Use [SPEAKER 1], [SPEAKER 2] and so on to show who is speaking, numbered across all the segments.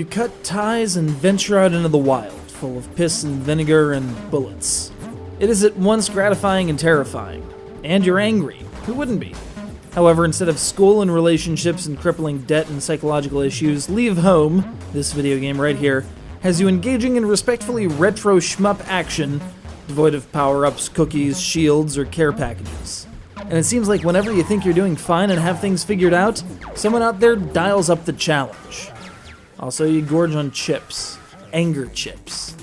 [SPEAKER 1] You cut ties and venture out into the wild, full of piss and vinegar and bullets. It is at once gratifying and terrifying. And you're angry. Who wouldn't be? However, instead of school and relationships and crippling debt and psychological issues, Leave Home, this video game right here, has you engaging in respectfully retro shmup action, devoid of power-ups, cookies, shields, or care packages. And it seems like whenever you think you're doing fine and have things figured out, someone out there dials up the challenge. Also, you gorge on chips. Anger chips.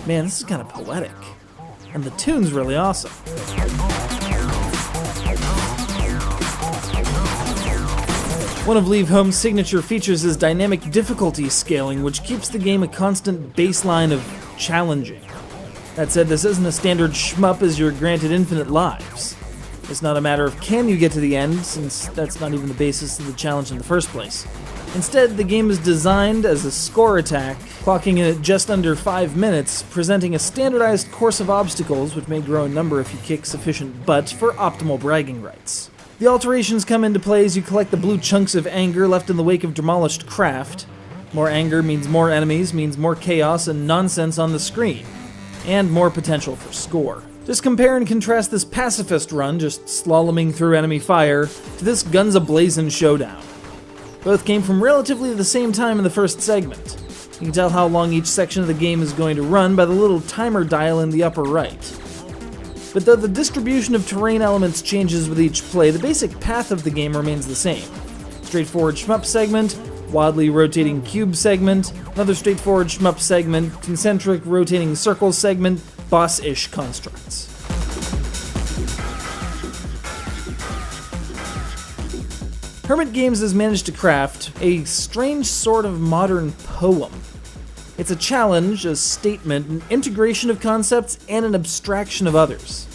[SPEAKER 1] Man, this is kind of poetic. And the tune's really awesome. One of Leave Home's signature features is dynamic difficulty scaling, which keeps the game a constant baseline of challenging. That said, this isn't a standard shmup as you're granted infinite lives. It's not a matter of can you get to the end, since that's not even the basis of the challenge in the first place. Instead, the game is designed as a score attack, clocking in at just under 5 minutes, presenting a standardized course of obstacles which may grow in number if you kick sufficient butt for optimal bragging rights. The alterations come into play as you collect the blue chunks of anger left in the wake of demolished craft. More anger means more enemies, means more chaos and nonsense on the screen, and more potential for score. Just compare and contrast this pacifist run, just slaloming through enemy fire, to this guns a-blazing showdown. Both came from relatively the same time in the first segment. You can tell how long each section of the game is going to run by the little timer dial in the upper right. But though the distribution of terrain elements changes with each play, the basic path of the game remains the same. Straightforward shmup segment, wildly rotating cube segment, another straightforward shmup segment, concentric rotating circle segment, boss-ish constructs. Hermit Games has managed to craft a strange sort of modern poem. It's a challenge, a statement, an integration of concepts, and an abstraction of others.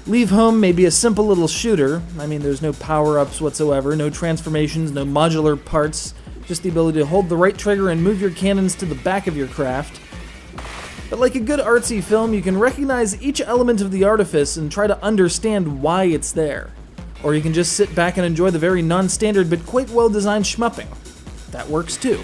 [SPEAKER 1] Leave Home may be a simple little shooter. I mean, there's no power-ups whatsoever, no transformations, no modular parts, just the ability to hold the right trigger and move your cannons to the back of your craft. But like a good artsy film, you can recognize each element of the artifice and try to understand why it's there. Or you can just sit back and enjoy the very non-standard but quite well-designed shmupping. That works too.